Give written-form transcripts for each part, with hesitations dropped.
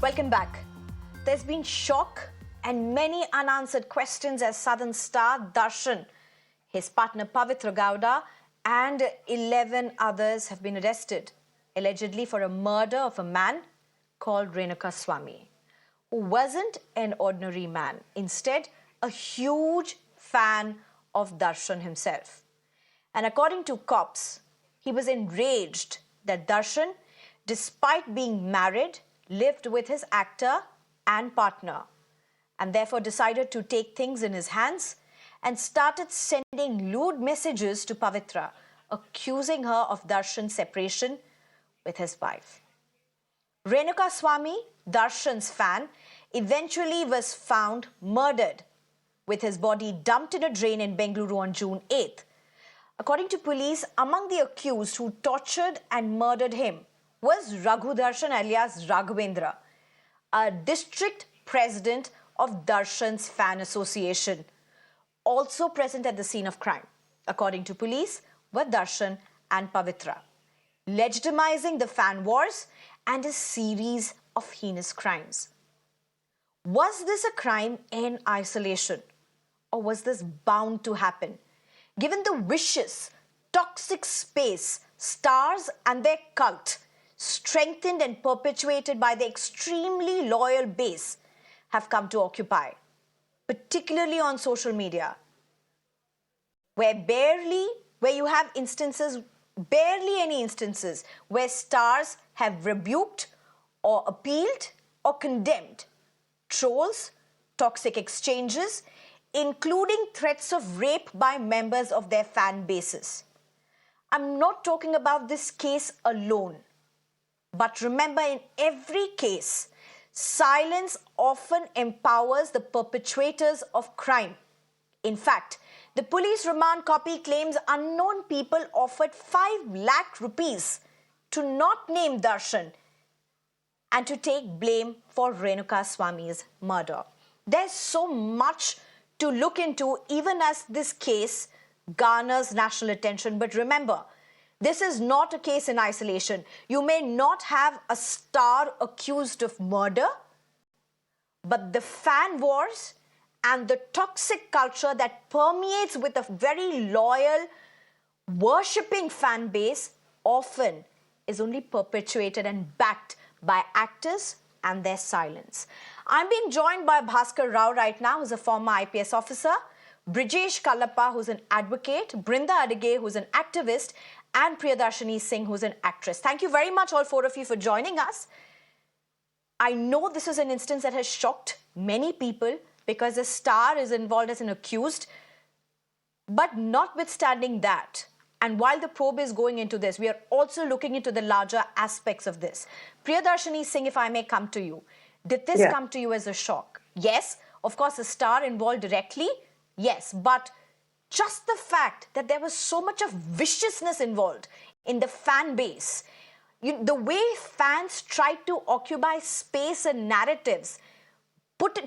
Welcome back. There's been shock and many unanswered questions as Southern star Darshan, his partner Pavithra Gowda, and 11 others have been arrested, allegedly for a murder of a man called Renuka Swami, who wasn't an ordinary man, instead a huge fan of Darshan himself. And according to cops, he was enraged that Darshan, despite being married, lived with his actor and partner, and therefore decided to take things in his hands and started sending lewd messages to Pavithra, accusing her of Darshan's separation with his wife. Renuka Swami, Darshan's fan, eventually was found murdered with his body dumped in a drain in Bengaluru on June 8th. According to police, among the accused who tortured and murdered him was Raghu Darshan alias Raghavendra, a district president of Darshan's fan association, also present at the scene of crime. According to police, were Darshan and Pavithra, legitimizing the fan wars and a series of heinous crimes. Was this a crime in isolation, or was this bound to happen? Given the vicious, toxic space stars and their cult, strengthened and perpetuated by the extremely loyal base, have come to occupy, particularly on social media, where you have instances, barely any instances, where stars have rebuked or appealed or condemned trolls, toxic exchanges, including threats of rape by members of their fan bases. I'm not talking about this case alone. But remember, in every case, silence often empowers the perpetrators of crime. In fact, the police remand copy claims unknown people offered 5 lakh rupees to not name Darshan and to take blame for Renuka Swami's murder. There's so much to look into, even as this case garners national attention. But remember, this is not a case in isolation. You may not have a star accused of murder, but the fan wars and the toxic culture that permeates with a very loyal, worshipping fan base often is only perpetuated and backed by actors and their silence. I'm being joined by Bhaskar Rao right now, who's a former IPS officer, Brijesh Kallappa, who's an advocate, Brinda Adige, who's an activist, and Priyadarshini Singh, who's an actress. Thank you very much, all 4 of you, for joining us. I know this is an instance that has shocked many people because a star is involved as an accused. But notwithstanding that, and while the probe is going into this, we are also looking into the larger aspects of this. Priyadarshini Singh, if I may come to you, did this come to you as a shock? Yes, of course, a star involved directly, yes, but just the fact that there was so much of viciousness involved in the fan base, the way fans tried to occupy space and narratives,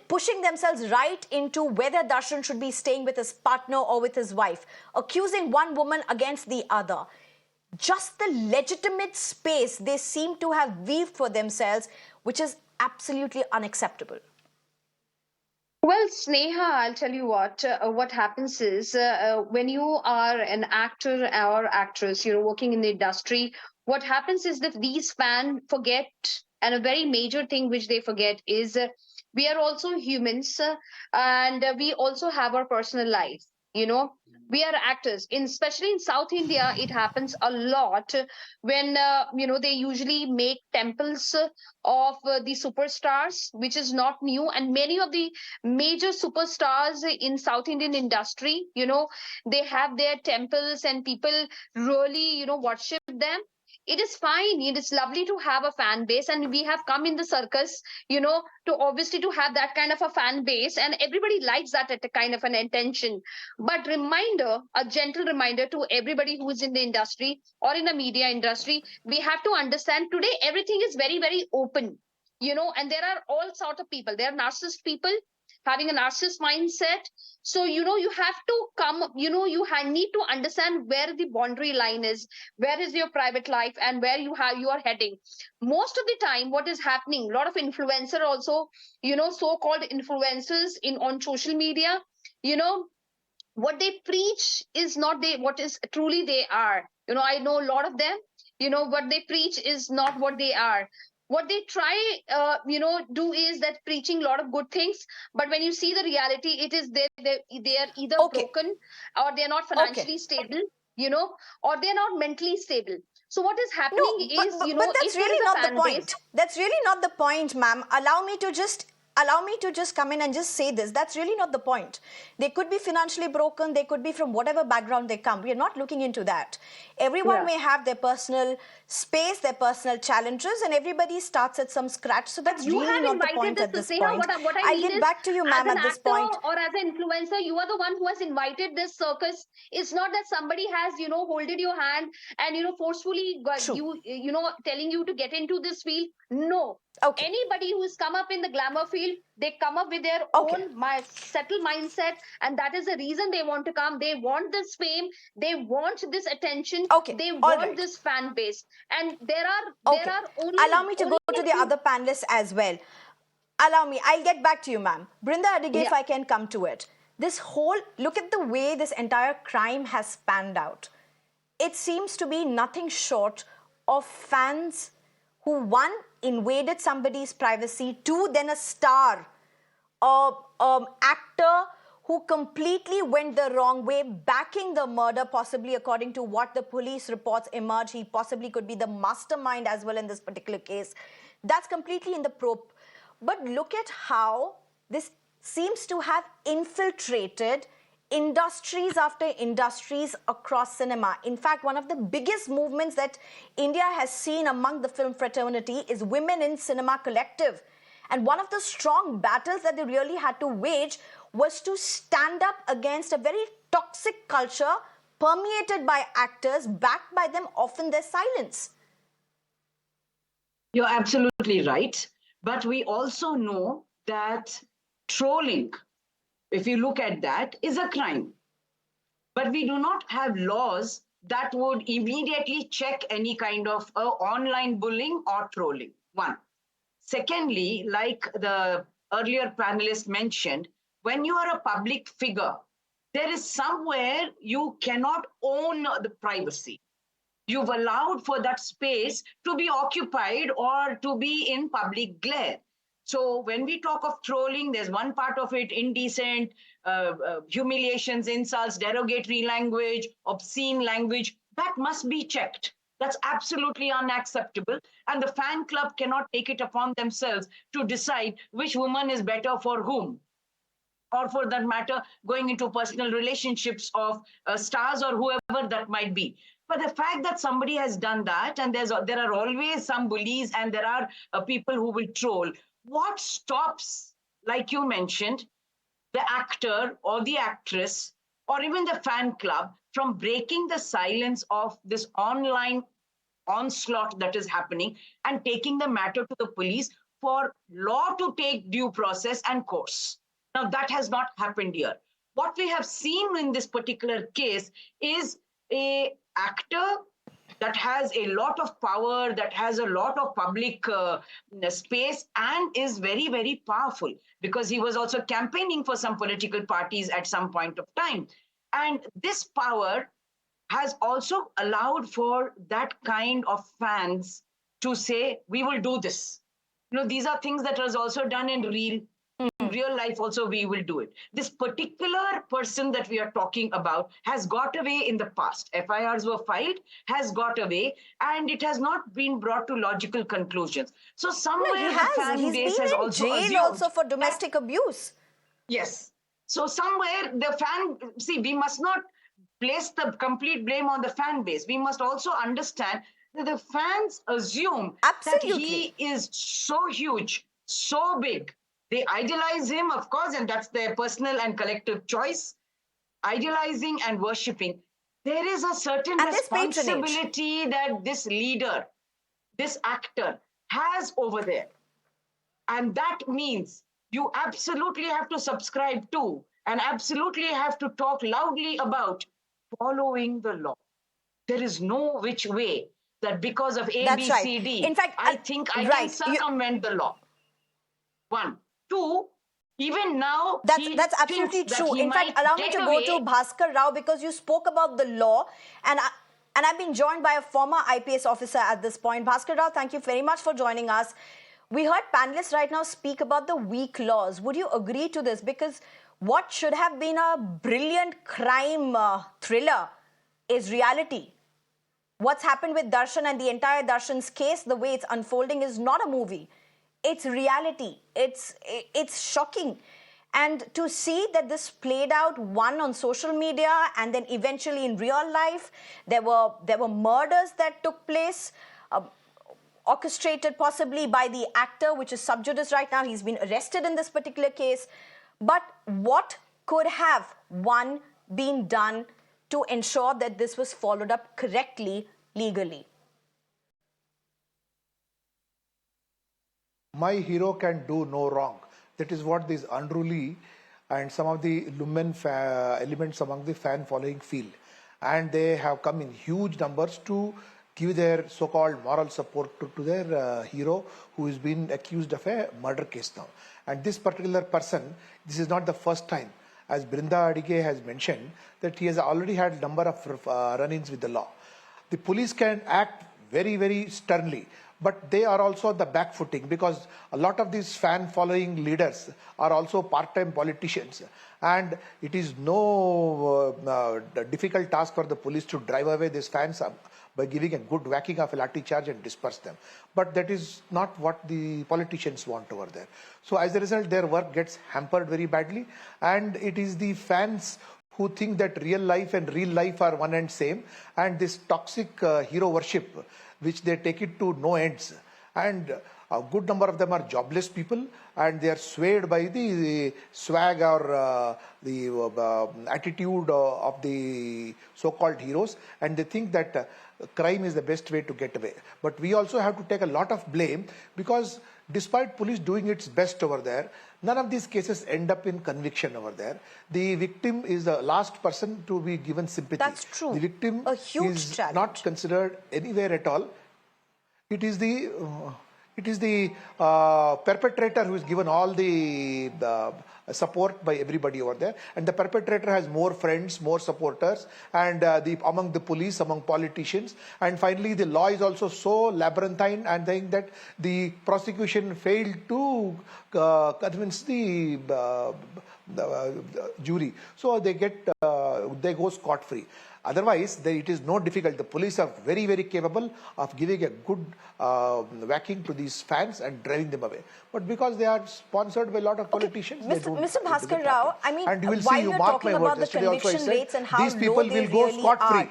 pushing themselves right into whether Darshan should be staying with his partner or with his wife, accusing one woman against the other. Just the legitimate space they seem to have weaved for themselves, which is absolutely unacceptable. Well, Sneha, I'll tell you what happens is when you are an actor or actress, you're working in the industry, what happens is that these fans forget, and a very major thing which they forget is we are also humans and we also have our personal life. We are actors, especially in South India. It happens a lot when they usually make temples of the superstars, which is not new. And many of the major superstars in South Indian industry, they have their temples and people really worship them. It is fine, it is lovely to have a fan base, and we have come in the circus to obviously to have that kind of a fan base, and everybody likes that at a kind of an intention. But a gentle reminder to everybody who is in the industry or in the media industry, we have to understand today everything is very, very open, and there are all sort of people. There are narcissist people, having a narcissist mindset. So, you have to come, need to understand where the boundary line is, where is your private life, and where you are heading. Most of the time, what is happening, a lot of influencer also, so-called influencers in on social media, you know, what they preach is not they what is truly they are. I know a lot of them. What they preach is not what they are. What they try do is that preaching a lot of good things, but when you see the reality, it is they are either Okay, broken, or they are not okay. financially stable, or they are not mentally stable. So what is happening No, is, but that's if there is really a not the fan base. point. That's really not the point, ma'am. Allow me to just come in and just say this. That's really not the point. They could be financially broken, they could be from whatever background they come. We are not looking into that. Everyone Yeah. may have their personal space, their personal challenges, and everybody starts at some scratch. So But that's you really have not the invited point this at to this say, huh? point. What I I'll mean get is, back to you, as ma'am, an at this actor point. or as an influencer, you are the one who has invited this circus. It's not that somebody has, holded your hand and, forcefully got True. you, telling you to get into this field. No. Okay. Anybody who's come up in the glamour field, they come up with their Okay. own settled mindset, and that is the reason they want to come. They want this fame, they want this attention, Okay. they All want right. this fan base, and there Okay. are Allow only me to only go to a the few. other panelists as well. Allow me. I'll get back to you, ma'am. Brinda Adige, Yeah. if I can come to it. Look at the way this entire crime has panned out. It seems to be nothing short of fans who, one, invaded somebody's privacy, two, then a star, actor who completely went the wrong way, backing the murder, possibly according to what the police reports emerge. He possibly could be the mastermind as well in this particular case. That's completely in the probe. But look at how this seems to have infiltrated industries after industries across cinema. In fact, one of the biggest movements that India has seen among the film fraternity is Women in Cinema Collective. And one of the strong battles that they really had to wage was to stand up against a very toxic culture permeated by actors, backed by them, often their silence. You're absolutely right. But we also know that trolling, if you look at that, is a crime. But we do not have laws that would immediately check any kind of online bullying or trolling. One. Secondly, like the earlier panelist mentioned, when you are a public figure, there is somewhere you cannot own the privacy. You've allowed for that space to be occupied or to be in public glare. So when we talk of trolling, there's one part of it: indecent, humiliations, insults, derogatory language, obscene language. That must be checked. That's absolutely unacceptable. And the fan club cannot take it upon themselves to decide which woman is better for whom, or for that matter, going into personal relationships of stars or whoever that might be. But the fact that somebody has done that, and there are always some bullies, and there are people who will troll. What stops, like you mentioned, the actor or the actress or even the fan club from breaking the silence of this online onslaught that is happening and taking the matter to the police for law to take due process and course? Now, that has not happened here. What we have seen in this particular case is a actor that has a lot of power, that has a lot of public space, and is very, very powerful, because he was also campaigning for some political parties at some point of time. And this power has also allowed for that kind of fans to say, we will do this. These are things that was also done in real life also. We will do it. This particular person that we are talking about has got away in the past. FIRs were filed, has got away, and it has not been brought to logical conclusions. So No, he somewhere the has. fan He's base been has in also jail also assumed for that, domestic abuse. yes. So somewhere the fan, see, we must not place the complete blame on the fan base. We must also understand that the fans assume that Absolutely. he is so huge, so big. They idealize him, of course, and that's their personal and collective choice, idealizing and worshipping. There is a certain And there's patronage. responsibility that this leader, this actor, has over there. And that means you absolutely have to subscribe to and absolutely have to talk loudly about following the law. There is no which way that because of A, That's B, right. C, D, In fact, I think I can right. circumvent the law. One. Two, even now he That's thinks absolutely that true. he In fact, might allow me get to go to away. Bhaskar Rao because you spoke about the law, and I've been joined by a former IPS officer at this point. Bhaskar Rao, thank you very much for joining us. We heard panelists right now speak about the weak laws. Would you agree to this? Because what should have been a brilliant crime thriller is reality. What's happened with Darshan and the entire Darshan's case, the way it's unfolding, is not a movie. It's reality. It's shocking. And to see that this played out, one on social media and then eventually in real life, there were murders that took place, orchestrated possibly by the actor, which is sub judice right now. He's been arrested in this particular case. But what could have, one, been done to ensure that this was followed up correctly, legally? My hero can do no wrong. That is what these unruly and some of the lumen elements among the fan following feel. And they have come in huge numbers to give their so-called moral support to their hero who is being accused of a murder case now. And this particular person, this is not the first time. As Brinda Adige has mentioned, that he has already had a number of run-ins with the law. The police can act very, very sternly, but they are also the back footing because a lot of these fan following leaders are also part-time politicians, and it is no difficult task for the police to drive away these fans by giving a good whacking of a lathi charge and disperse them. But that is not what the politicians want over there. So as a result, their work gets hampered very badly, and it is the fans who think that real life and real life are one and same, and this toxic hero worship, which they take it to no ends. And a good number of them are jobless people, and they are swayed by the swag or the attitude of the so-called heroes, and they think that crime is the best way to get away. But we also have to take a lot of blame because despite police doing its best over there, none of these cases end up in conviction over there. The victim is the last person to be given sympathy. That's true. The victim A huge is challenge. not considered anywhere at all. It is the perpetrator who is given all the support by everybody over there, and the perpetrator has more friends, more supporters, and among the police, among politicians, and finally the law is also so labyrinthine and saying that the prosecution failed to convince the jury, so they go scot-free. Otherwise, it is no difficult. The police are very, very capable of giving a good whacking to these fans and driving them away. But because they are sponsored by a lot of politicians, they don't. Mr. Bhaskar Rao, I mean, and you will while see, you you're mark talking my about words, the yesterday also I conviction said, rates and how these people low they will go really scot-free. are.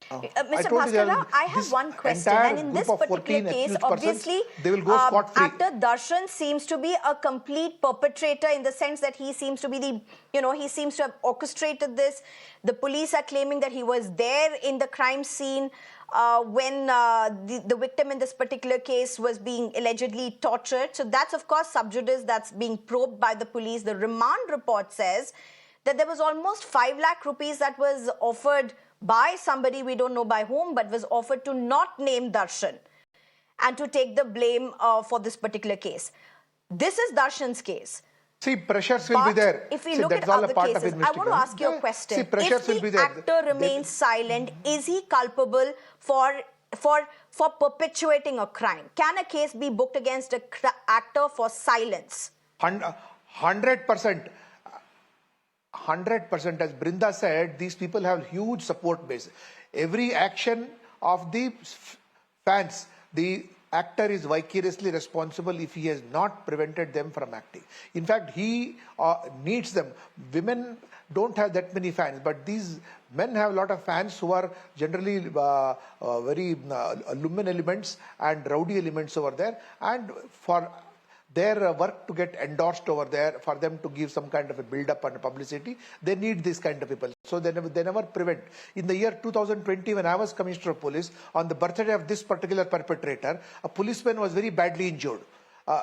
I Mr. told you Bhaskar Rao, I have this one question, entire and in group this of particular 14 case, accused persons, obviously, they will go scot-free. actor Darshan seems to be a complete perpetrator in the sense that he seems to be he seems to have orchestrated this. The police are claiming that he was there in the crime scene when the victim in this particular case was being allegedly tortured. So that's, of course, sub judice, that's being probed by the police. The remand report says that there was almost 5 lakh rupees that was offered by somebody, we don't know by whom, but was offered to not name Darshan and to take the blame for this particular case. This is Darshan's case. See, pressures will be there. If we See, look that's at all a other part cases, of I want to investigation. ask you a question. See, pressures If will be the there. actor remains silent, is he culpable for perpetuating a crime? Can a case be booked against an actor for silence? 100%. 100%, as Brinda said, these people have huge support base. Every action of the fans, the actor is vicariously responsible if he has not prevented them from acting. In fact, he needs them. Women don't have that many fans, but these men have a lot of fans who are generally very lumen elements and rowdy elements over there. And for their work to get endorsed over there, for them to give some kind of a build-up and publicity, they need this kind of people. So they never prevent. In the year 2020, when I was Commissioner of Police, on the birthday of this particular perpetrator, a policeman was very badly injured.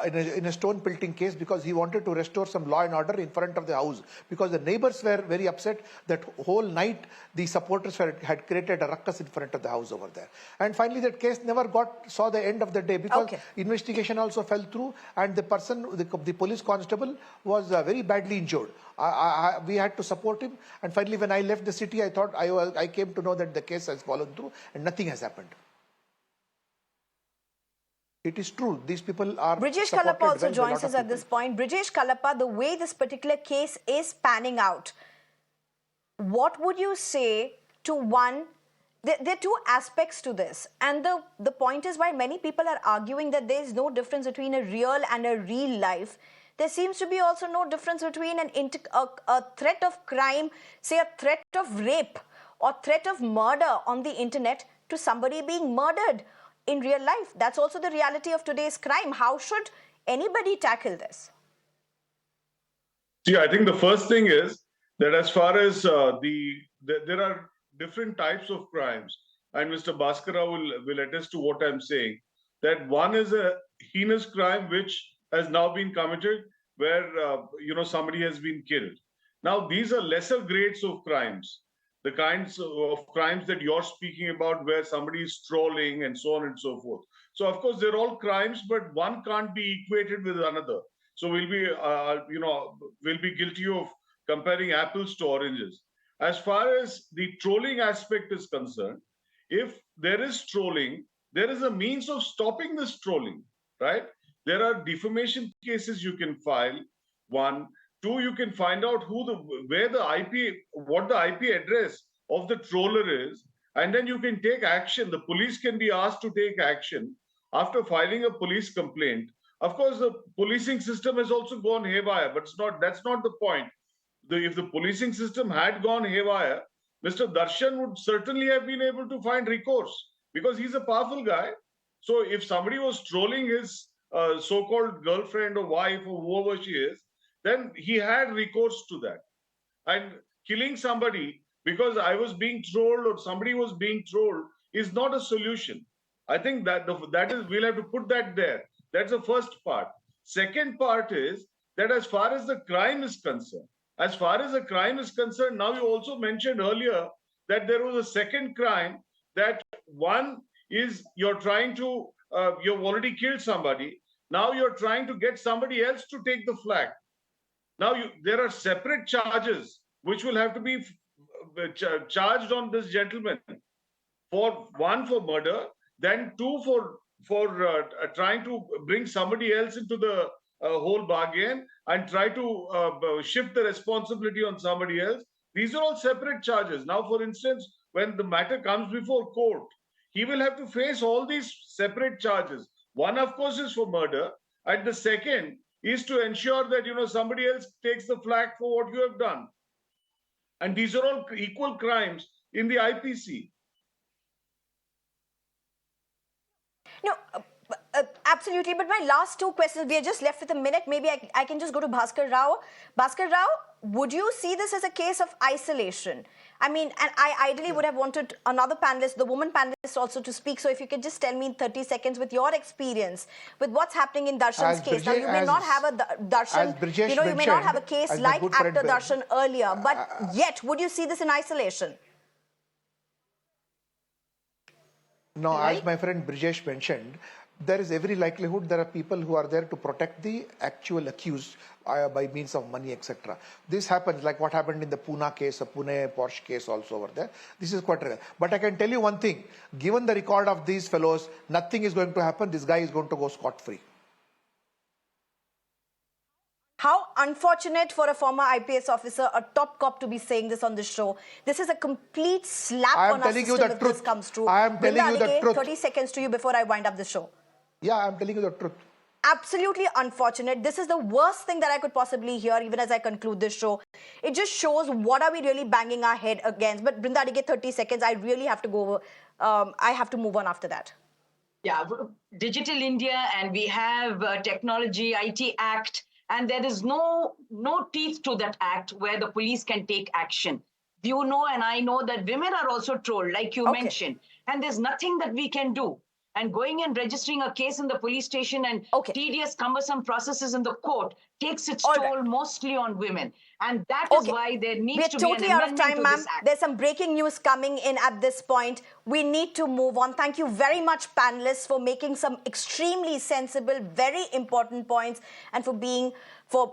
In a stone pelting case, because he wanted to restore some law and order in front of the house, because the neighbors were very upset that whole night the supporters had created a ruckus in front of the house over there. And finally that case never saw the end of the day, because investigation also fell through, and the person, the police constable, was very badly injured. We had to support him, and finally when I left the city, I came to know that the case has fallen through and nothing has happened. It is true. These people are. Brijesh Kalappa also joins us at this point. Brijesh Kalappa, the way this particular case is panning out, what would you say to one? There are two aspects to this. And the point is, why many people are arguing that there is no difference between a real and a real life, there seems to be also no difference between a threat of crime, say a threat of rape or threat of murder on the internet, to somebody being murdered in real life. That's also the reality of today's crime. How should anybody tackle this? See, I think the first thing is that as far as there are different types of crimes, and Mr. Bhaskar Rao will attest to what I'm saying, that one is a heinous crime which has now been committed, where somebody has been killed. Now, these are lesser grades of crimes. The kinds of crimes that you're speaking about, where somebody is trolling and so on and so forth. So, of course, they're all crimes, but one can't be equated with another. So we'll be guilty of comparing apples to oranges. As far as the trolling aspect is concerned, if there is trolling, there is a means of stopping this trolling, right? There are defamation cases you can file. One. Two, you can find out what the IP address of the troller is, and then you can take action. The police can be asked to take action after filing a police complaint. Of course, the policing system has also gone haywire, but that's not the point. If the policing system had gone haywire, Mr. Darshan would certainly have been able to find recourse, because he's a powerful guy. So if somebody was trolling his so-called girlfriend or wife or whoever she is, then he had recourse to that. And killing somebody because I was being trolled or somebody was being trolled is not a solution. I think that we'll have to put that there. That's the first part. Second part is that as far as the crime is concerned, now you also mentioned earlier that there was a second crime, that one is you've already killed somebody. Now you're trying to get somebody else to take the flak. Now, there are separate charges which will have to be charged on this gentleman. One for murder, then two for trying to bring somebody else into the whole bargain and try to shift the responsibility on somebody else. These are all separate charges. Now, for instance, when the matter comes before court, he will have to face all these separate charges. One, of course, is for murder, and the second is to ensure that somebody else takes the flak for what you have done. And these are all equal crimes in the IPC. No, absolutely. But my last two questions, we are just left with a minute. Maybe I can just go to Bhaskar Rao. Bhaskar Rao, would you see this as a case of isolation? I mean, and I ideally would have wanted another panelist, the woman panelist, also to speak. So if you could just tell me in 30 seconds with your experience, with what's happening in Darshan's case. Now, you may not have a Darshan, you may not have a case like Actor Darshan earlier, but yet, would you see this in isolation? No, as my friend Brijesh mentioned, there is every likelihood there are people who are there to protect the actual accused by means of money, etc. This happens, like what happened in the Pune case, a Pune Porsche case also over there. This is quite rare. But I can tell you one thing, given the record of these fellows, nothing is going to happen. This guy is going to go scot-free. How unfortunate for a former IPS officer, a top cop, to be saying this on the show. This is a complete slap on our system if this comes true. I am telling you the truth. 30 seconds to you before I wind up the show. Yeah, I am telling you the truth. Absolutely unfortunate. This is the worst thing that I could possibly hear, even as I conclude this show. It just shows what are we really banging our head against. But Brinda Adige, 30 seconds. I really have to go over. I have to move on after that. Yeah, Digital India, and we have Technology IT Act, and there is no teeth to that act where the police can take action. You know, and I know that women are also trolled, like you Okay. mentioned, and there's nothing that we can do. And going and registering a case in the police station and Okay. tedious, cumbersome processes in the court takes its All toll right. mostly on women. And that is Okay. why there We're needs to be an totally out of amendment time, to ma'am. this act. There's some breaking news coming in at this point. We need to move on. Thank you very much, panelists, for making some extremely sensible, very important points and for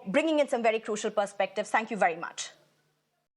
bringing in some very crucial perspectives. Thank you very much.